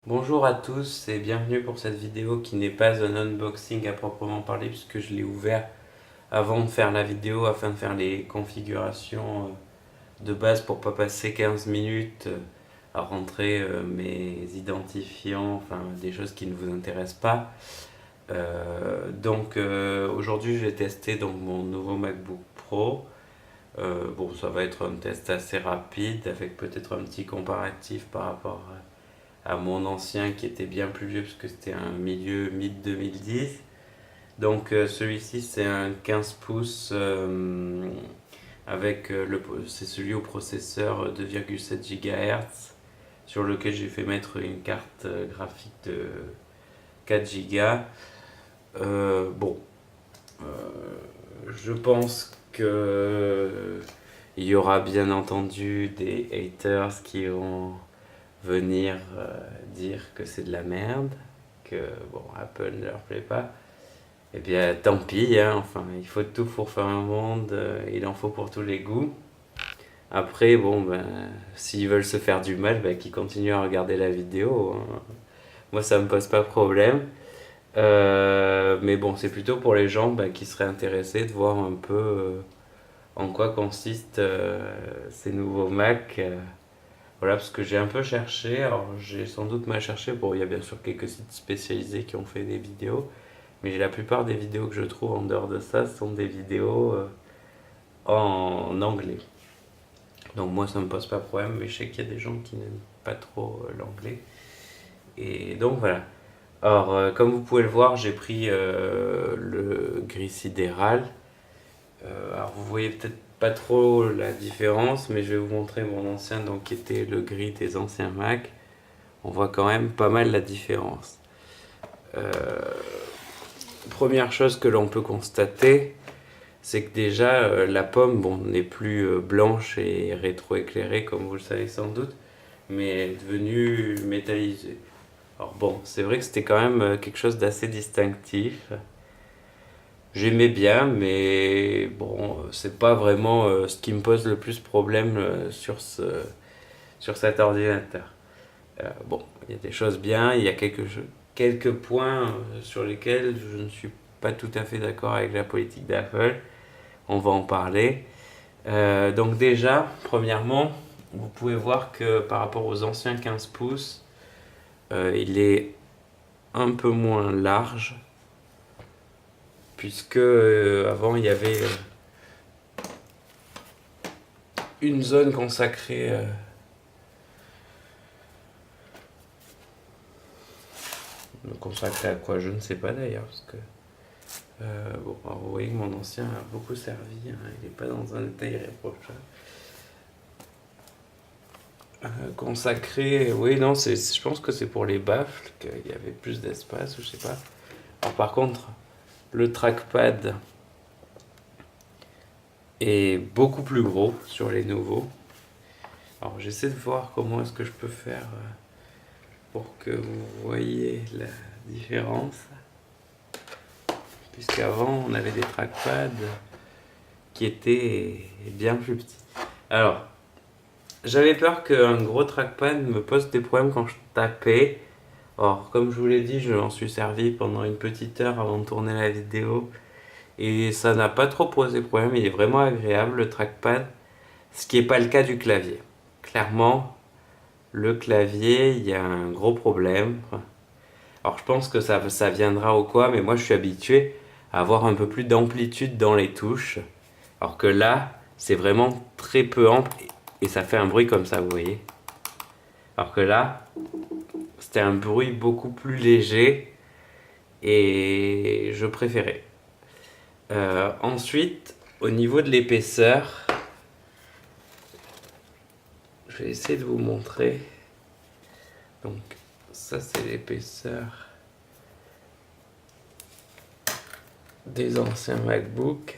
Bonjour à tous et bienvenue pour cette vidéo qui n'est pas un unboxing à proprement parler puisque je l'ai ouvert avant de faire la vidéo afin de faire les configurations de base pour pas passer 15 minutes à rentrer mes identifiants, enfin des choses qui ne vous intéressent pas. Aujourd'hui je vais tester donc mon nouveau MacBook Pro. Bon, ça va être un test assez rapide avec peut-être un petit comparatif par rapport à mon ancien qui était bien plus vieux parce que c'était un milieu mid-2010. Donc celui-ci c'est un 15 pouces avec c'est celui au processeur 2,7 GHz sur lequel j'ai fait mettre une carte graphique de 4 Go. Bon, euh, je pense que il y aura bien entendu des haters qui vont venir dire que c'est de la merde, que bon, Apple ne leur plaît pas, eh bien tant pis, hein, enfin il faut de tout pour faire un monde, il en faut pour tous les goûts. Après, bon, ben, s'ils veulent se faire du mal, ben, qu'ils continuent à regarder la vidéo, hein. Moi ça me pose pas problème. Mais bon, c'est plutôt pour les gens ben, qui seraient intéressés de voir un peu en quoi consistent ces nouveaux Mac. Voilà, parce que j'ai un peu cherché, alors j'ai sans doute mal cherché, bon il y a bien sûr quelques sites spécialisés qui ont fait des vidéos, mais la plupart des vidéos que je trouve en dehors de ça sont des vidéos en anglais. Donc moi ça me pose pas problème, mais je sais qu'il y a des gens qui n'aiment pas trop l'anglais. Et donc voilà. Alors comme vous pouvez le voir, j'ai pris le gris sidéral. Alors vous voyez peut-être pas trop la différence, mais je vais vous montrer mon ancien, donc qui était le gris des anciens Mac. On voit quand même pas mal la différence. Euh, Première chose que l'on peut constater, c'est que déjà la pomme bon, n'est plus blanche et rétroéclairée comme vous le savez sans doute, mais est devenue métallisée. Alors bon, c'est vrai que c'était quand même quelque chose d'assez distinctif. J'aimais bien, mais bon, c'est pas vraiment ce qui me pose le plus problème sur cet ordinateur. Bon, il y a des choses bien, il y a quelques points sur lesquels je ne suis pas tout à fait d'accord avec la politique d'Apple. On va en parler. Donc déjà, premièrement, vous pouvez voir que par rapport aux anciens 15 pouces, il est un peu moins large, puisque avant il y avait une zone consacrée. Consacrée à quoi? Je ne sais pas d'ailleurs, parce que bon, alors vous voyez que mon ancien a beaucoup servi, hein, il n'est pas dans un état irréprochable. Consacré, oui, non, je pense que c'est pour les baffles qu'il y avait plus d'espace, ou je sais pas. Alors par contre, le trackpad est beaucoup plus gros sur les nouveaux. Alors j'essaie de voir comment est-ce que je peux faire pour que vous voyez la différence. Puisqu'avant on avait des trackpads qui étaient bien plus petits. Alors, j'avais peur qu'un gros trackpad me pose des problèmes quand je tapais. Or, comme je vous l'ai dit, je m'en suis servi pendant une petite heure avant de tourner la vidéo. Et ça n'a pas trop posé problème, il est vraiment agréable le trackpad. Ce qui n'est pas le cas du clavier. Clairement, le clavier, il y a un gros problème. Alors je pense que ça viendra au quoi, mais moi je suis habitué à avoir un peu plus d'amplitude dans les touches. Alors que là, c'est vraiment très peu ample et ça fait un bruit comme ça, vous voyez. Alors que là, c'était un bruit beaucoup plus léger et je préférais. Ensuite, au niveau de l'épaisseur, je vais essayer de vous montrer. Donc, ça c'est l'épaisseur des anciens MacBook.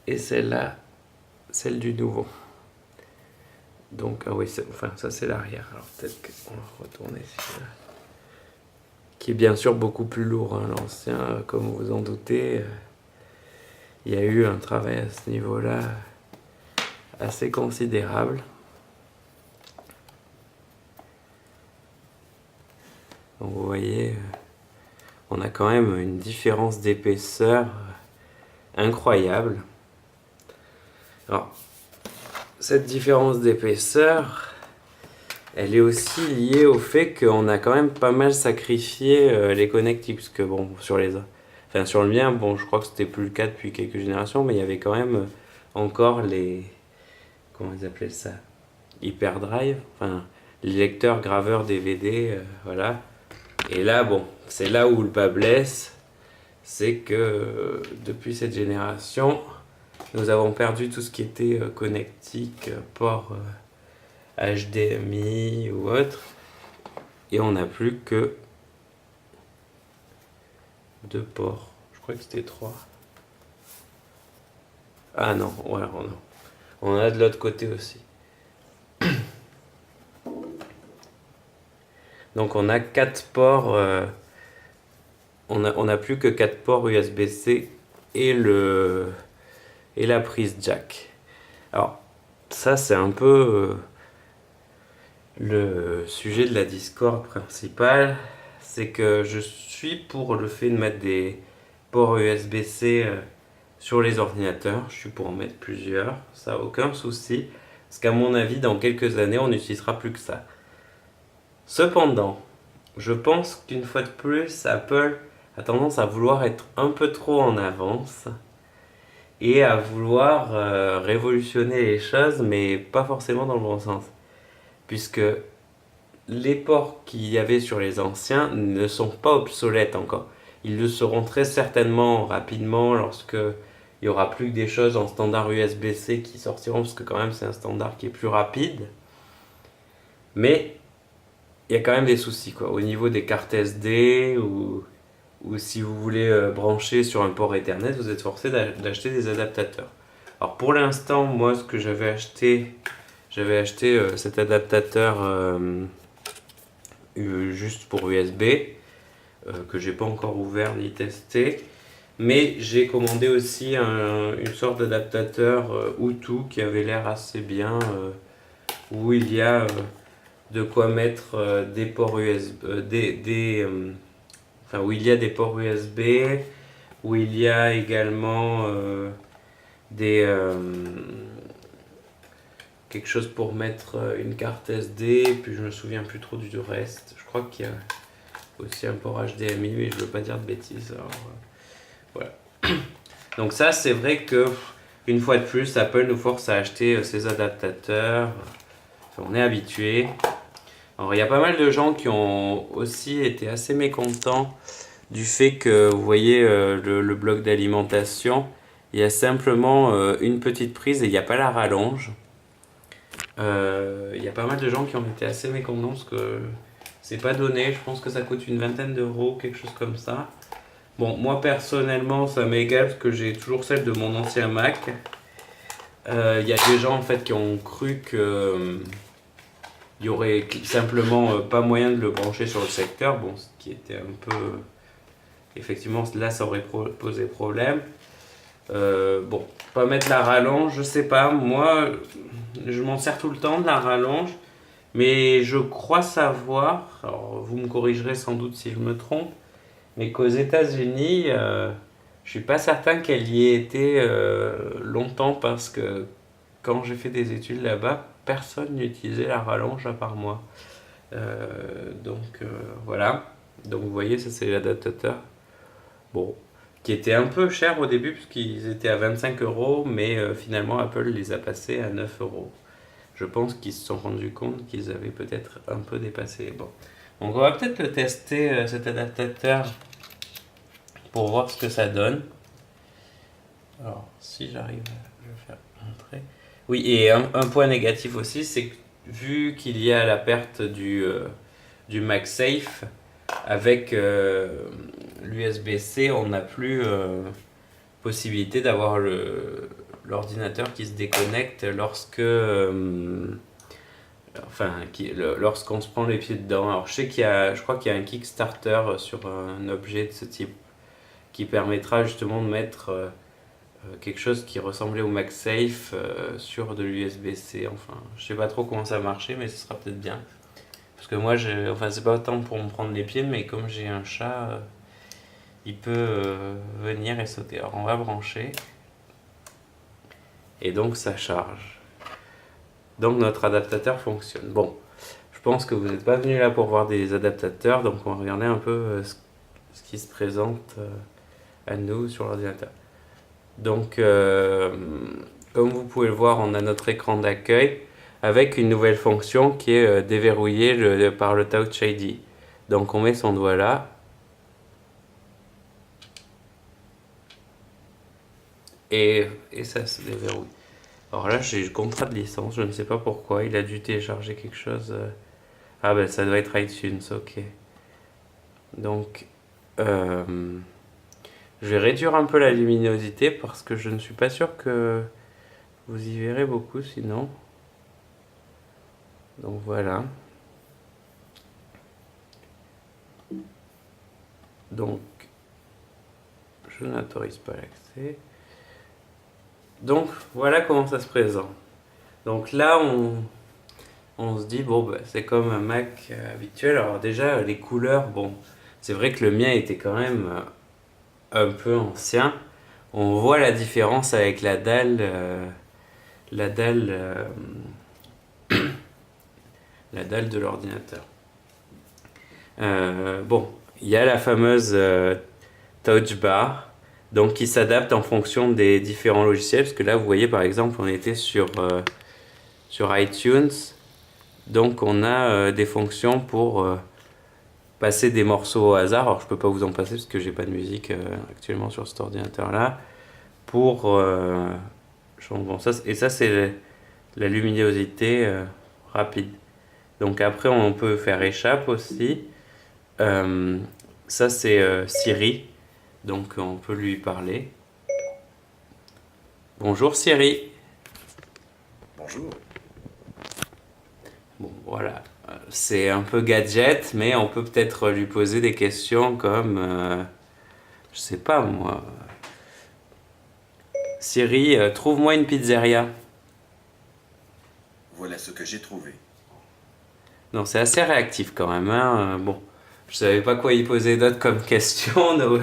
Et celle-là, celle du nouveau. Donc, ah oui, enfin, ça c'est l'arrière. Alors peut-être qu'on va retourner celui-là. qui est bien sûr beaucoup plus lourd, hein. L'ancien, comme vous vous en doutez, il y a eu un travail à ce niveau-là assez considérable. Donc vous voyez, on a quand même une différence d'épaisseur incroyable. Alors, cette différence d'épaisseur, elle est aussi liée au fait qu'on a quand même pas mal sacrifié les connectiques, parce que bon, sur le mien, bon, je crois que c'était plus le cas depuis quelques générations, mais il y avait quand même encore les, comment ils appelaient ça, hyperdrive, enfin, les lecteurs graveurs DVD, voilà. Et là, bon, c'est là où le bas blesse, c'est que depuis cette génération, nous avons perdu tout ce qui était connectique, port HDMI ou autre, et on n'a plus que 2 ports. Je crois que c'était 3. Ah non, voilà, on en a de l'autre côté aussi. Donc on a 4 ports, on a plus que 4 ports USB-C et la prise jack. Alors ça c'est un peu le sujet de la Discord principale, c'est que je suis pour le fait de mettre des ports USB-C sur les ordinateurs. Je suis pour en mettre plusieurs, ça aucun souci, parce qu'à mon avis dans quelques années on n'utilisera plus que ça. Cependant, je pense qu'une fois de plus, Apple a tendance à vouloir être un peu trop en avance et à vouloir révolutionner les choses, mais pas forcément dans le bon sens. Puisque les ports qu'il y avait sur les anciens ne sont pas obsolètes encore. Ils le seront très certainement rapidement lorsque il n'y aura plus que des choses en standard USB-C qui sortiront, parce que quand même c'est un standard qui est plus rapide. Mais il y a quand même des soucis quoi, au niveau des cartes SD ou si vous voulez brancher sur un port Ethernet, vous êtes forcé d'acheter des adaptateurs. Alors pour l'instant, moi ce que j'avais acheté cet adaptateur juste pour USB que j'ai pas encore ouvert ni testé, mais j'ai commandé aussi une sorte d'adaptateur Utu qui avait l'air assez bien, où il y a de quoi mettre des ports USB, enfin où il y a des ports USB, où il y a également des quelque chose pour mettre une carte SD, puis je me souviens plus trop du reste. Je crois qu'il y a aussi un port HDMI, mais je veux pas dire de bêtises. Alors, voilà. Donc ça, c'est vrai que une fois de plus, Apple nous force à acheter ces adaptateurs. On est habitué. Alors il y a pas mal de gens qui ont aussi été assez mécontents du fait que, vous voyez, le bloc d'alimentation, il y a simplement une petite prise et il n'y a pas la rallonge. Il y a pas mal de gens qui ont été assez mécontents parce que c'est pas donné. Je pense que ça coûte une vingtaine d'euros, quelque chose comme ça. Bon, moi personnellement, ça m'égale parce que j'ai toujours celle de mon ancien Mac. Il y a des gens en fait qui ont cru que il y aurait simplement pas moyen de le brancher sur le secteur, bon, ce qui était un peu... Effectivement, là, ça aurait posé problème. Bon, pas mettre la rallonge, je sais pas, moi, je m'en sers tout le temps de la rallonge, mais je crois savoir, alors vous me corrigerez sans doute si je me trompe, mais qu'aux États-Unis, je suis pas certain qu'elle y ait été longtemps parce que quand j'ai fait des études là-bas, personne n'utilisait la rallonge à part moi. Voilà. Donc vous voyez, ça c'est l'adaptateur. Bon, qui était un peu cher au début puisqu'ils étaient à 25 euros, mais finalement Apple les a passés à 9 euros. Je pense qu'ils se sont rendus compte qu'ils avaient peut-être un peu dépassé. Bon. Donc on va peut-être le tester cet adaptateur pour voir ce que ça donne. Alors, si j'arrive à le faire entrer. Oui, et un point négatif aussi, c'est que vu qu'il y a la perte du MagSafe, avec l'USB-C, on n'a plus possibilité d'avoir l'ordinateur qui se déconnecte lorsque enfin, lorsqu'on se prend les pieds dedans. Alors je sais je crois qu'il y a un Kickstarter sur un objet de ce type qui permettra justement de mettre quelque chose qui ressemblait au MagSafe sur de l'USB-C. Enfin, je sais pas trop comment ça marchait, mais ce sera peut-être bien. Parce que moi, enfin, c'est pas autant pour me prendre les pieds, mais comme j'ai un chat, il peut venir et sauter. Alors on va brancher. Et donc ça charge. Donc notre adaptateur fonctionne. Bon, je pense que vous n'êtes pas venu là pour voir des adaptateurs, donc on va regarder un peu ce qui se présente à nous sur l'ordinateur. Donc, comme vous pouvez le voir, on a notre écran d'accueil avec une nouvelle fonction qui est déverrouillée par le Touch ID. Donc on met son doigt là. Et ça se déverrouille. Alors là, j'ai le contrat de licence, je ne sais pas pourquoi. Il a dû télécharger quelque chose. Ah ben ça doit être iTunes, ok. Donc, je vais réduire un peu la luminosité parce que je ne suis pas sûr que vous y verrez beaucoup sinon. Donc voilà. Donc, je n'autorise pas l'accès. Donc, voilà comment ça se présente. Donc là, on se dit, bon, bah, c'est comme un Mac habituel. Alors déjà, les couleurs, bon, c'est vrai que le mien était quand même un peu ancien. On voit la différence avec la dalle, la dalle de l'ordinateur. Bon, il y a la fameuse touch bar, donc qui s'adapte en fonction des différents logiciels. Parce que là, vous voyez, par exemple, on était sur iTunes. Donc on a des fonctions pour passer des morceaux au hasard. Alors je peux pas vous en passer parce que j'ai pas de musique actuellement sur cet ordinateur là. Pour bon, ça c'est la luminosité rapide. Donc après on peut faire échappe aussi. Ça c'est Siri. Donc on peut lui parler. Bonjour Siri. Bonjour. Bon voilà. C'est un peu gadget, mais on peut peut-être lui poser des questions comme je sais pas moi. Siri, trouve-moi une pizzeria. Voilà ce que j'ai trouvé. Non, c'est assez réactif quand même, hein. Bon, je savais pas quoi y poser d'autre comme question, donc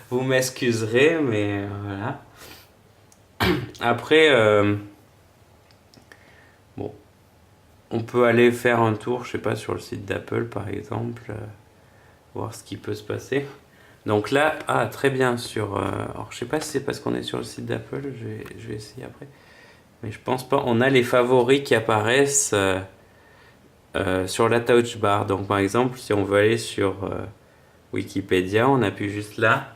vous m'excuserez, mais voilà. Après, bon, on peut aller faire un tour, je sais pas, sur le site d'Apple par exemple, voir ce qui peut se passer. Donc là, ah très bien, alors je sais pas si c'est parce qu'on est sur le site d'Apple, je vais essayer après. Mais je pense pas, on a les favoris qui apparaissent sur la touch bar. Donc par exemple, si on veut aller sur Wikipédia, on appuie juste là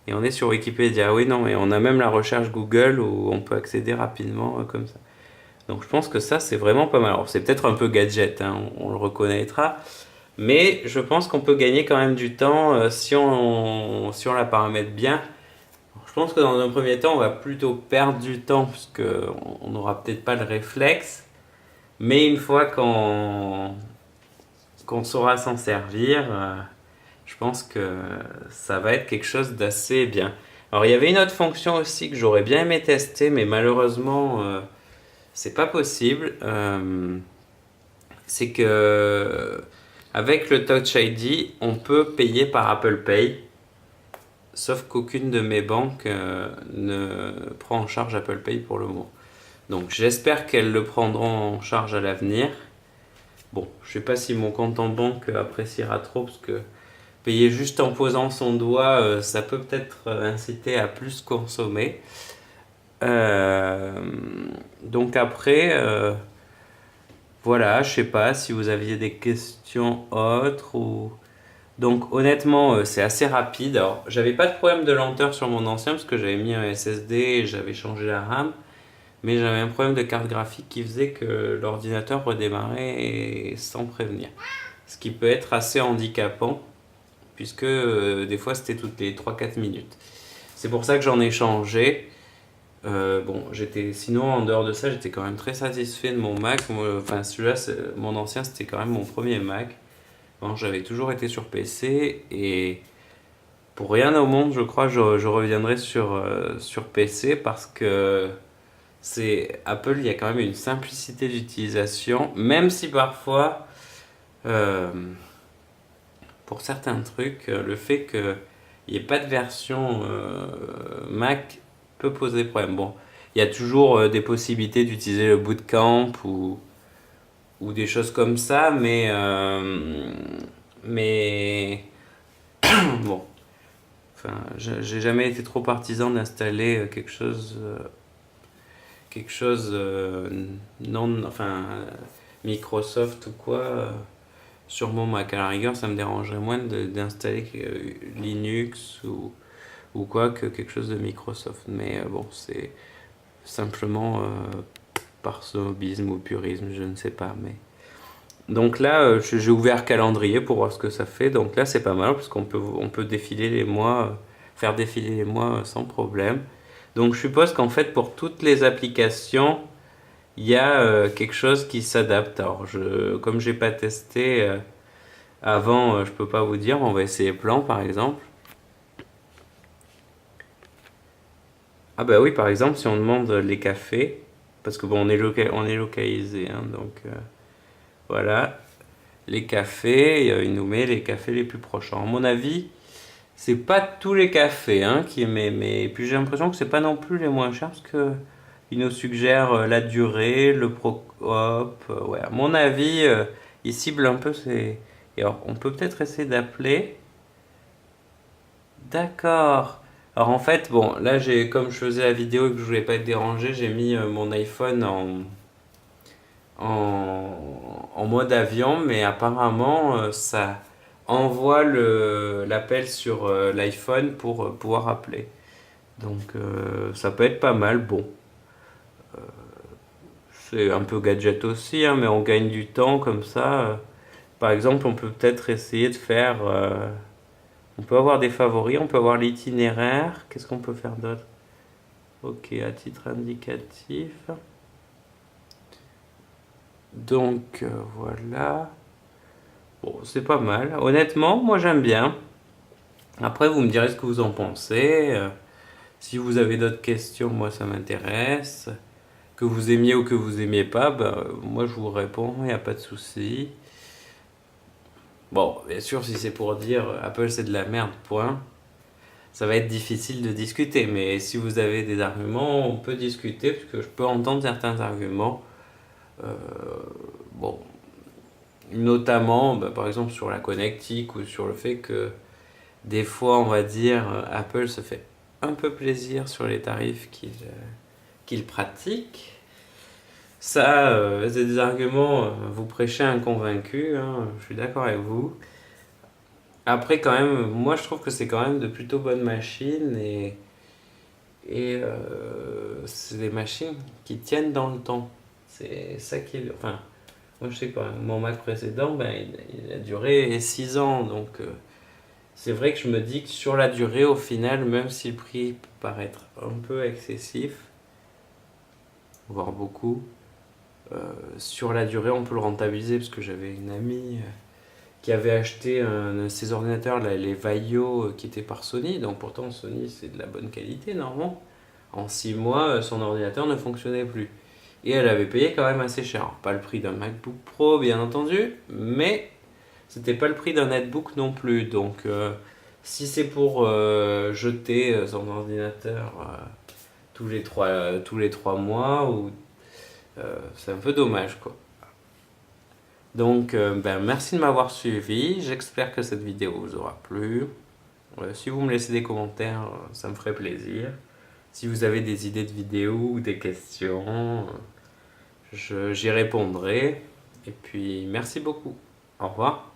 et on est sur Wikipédia. Oui, non, et on a même la recherche Google où on peut accéder rapidement comme ça. Donc je pense que ça c'est vraiment pas mal. Alors c'est peut-être un peu gadget, hein, on le reconnaîtra, mais je pense qu'on peut gagner quand même du temps si on la paramètre bien. Alors, je pense que dans un premier temps on va plutôt perdre du temps parce qu'on n'aura peut-être pas le réflexe. Mais une fois qu'on saura s'en servir, je pense que ça va être quelque chose d'assez bien. Alors il y avait une autre fonction aussi que j'aurais bien aimé tester, mais malheureusement c'est pas possible. C'est que avec le Touch ID, on peut payer par Apple Pay, sauf qu'aucune de mes banques ne prend en charge Apple Pay pour le moment. Donc j'espère qu'elles le prendront en charge à l'avenir. Bon, je sais pas si mon compte en banque appréciera trop parce que payer juste en posant son doigt, ça peut peut-être inciter à plus consommer. Donc après, voilà, je sais pas si vous aviez des questions autres ou... Donc honnêtement, c'est assez rapide. Alors, j'avais pas de problème de lenteur sur mon ancien parce que j'avais mis un SSD et j'avais changé la RAM. Mais j'avais un problème de carte graphique qui faisait que l'ordinateur redémarrait sans prévenir. Ce qui peut être assez handicapant, puisque des fois c'était toutes les 3-4 minutes. C'est pour ça que j'en ai changé. Bon, sinon en dehors de ça, j'étais quand même très satisfait de mon Mac. Enfin, celui-là, mon ancien, c'était quand même mon premier Mac. Bon, j'avais toujours été sur PC et pour rien au monde, je crois, je reviendrai sur PC parce que c'est Apple, il y a quand même une simplicité d'utilisation, même si parfois, euh, pour certains trucs, le fait qu'il n'y ait pas de version Mac peut poser problème. Bon, il y a toujours des possibilités d'utiliser le Bootcamp ou des choses comme ça, mais bon, enfin, j'ai jamais été trop partisan d'installer quelque chose non, enfin, Microsoft ou quoi. Sur mon Mac, à la rigueur, ça me dérangerait moins d'installer Linux ou quoi que quelque chose de Microsoft. Mais bon, c'est simplement par snobisme ou purisme, je ne sais pas. Mais donc là, j'ai ouvert calendrier pour voir ce que ça fait. Donc là, c'est pas mal parce on peut défiler les mois, faire défiler les mois sans problème. Donc je suppose qu'en fait, pour toutes les applications, il y a quelque chose qui s'adapte. Alors, comme j'ai pas testé avant, je peux pas vous dire. On va essayer Plan par exemple. Ah bah oui, par exemple, si on demande les cafés, parce que bon, on est localisé, hein, donc voilà, les cafés, il nous met les cafés les plus proches. Alors, à mon avis, c'est pas tous les cafés hein, mais puis j'ai l'impression que c'est pas non plus les moins chers parce que il nous suggère la durée, le Procop. Ouais, à mon avis, il cible un peu ces. Et alors, on peut peut-être essayer d'appeler. D'accord. Alors en fait, bon, là comme je faisais la vidéo et que je voulais pas être dérangé, j'ai mis mon iPhone en mode avion, mais apparemment ça envoie l'appel sur l'iPhone pour pouvoir appeler. Donc ça peut être pas mal. Bon, c'est un peu gadget aussi, hein, mais on gagne du temps comme ça. Par exemple, on peut peut-être essayer de faire. On peut avoir des favoris, on peut avoir l'itinéraire. Qu'est-ce qu'on peut faire d'autre? Ok, à titre indicatif. Donc voilà. Bon, c'est pas mal. Honnêtement, moi j'aime bien. Après, vous me direz ce que vous en pensez. Si vous avez d'autres questions, moi ça m'intéresse. Que vous aimiez ou que vous aimiez pas, ben, moi je vous réponds, il n'y a pas de souci. Bon, bien sûr, si c'est pour dire Apple c'est de la merde, point, ça va être difficile de discuter. Mais si vous avez des arguments, on peut discuter, parce que je peux entendre certains arguments. Euh, bon, notamment, bah, par exemple, sur la connectique ou sur le fait que des fois, on va dire, Apple se fait un peu plaisir sur les tarifs qu'il pratique. Ça, c'est des arguments, vous prêchez un convaincu, hein, je suis d'accord avec vous. Après, quand même, moi je trouve que c'est quand même de plutôt bonnes machines et c'est des machines qui tiennent dans le temps. C'est ça qui est. Enfin, moi je sais que mon Mac précédent, ben, il a duré 6 ans, donc c'est vrai que je me dis que sur la durée, au final, même si le prix peut paraître un peu excessif, voire beaucoup, sur la durée, on peut le rentabiliser parce que j'avais une amie qui avait acheté un de ces ordinateurs, là, les Vaio, qui étaient par Sony. Donc pourtant, Sony, c'est de la bonne qualité, normalement. En 6 mois, son ordinateur ne fonctionnait plus. Et elle avait payé quand même assez cher. Alors, pas le prix d'un MacBook Pro, bien entendu, mais c'était pas le prix d'un netbook non plus. Donc, si c'est pour jeter son ordinateur tous les 3 mois, c'est un peu dommage, quoi. Donc, ben, merci de m'avoir suivi. J'espère que cette vidéo vous aura plu. Si vous me laissez des commentaires, ça me ferait plaisir. Si vous avez des idées de vidéos ou des questions, j'y répondrai. Et puis, merci beaucoup. Au revoir.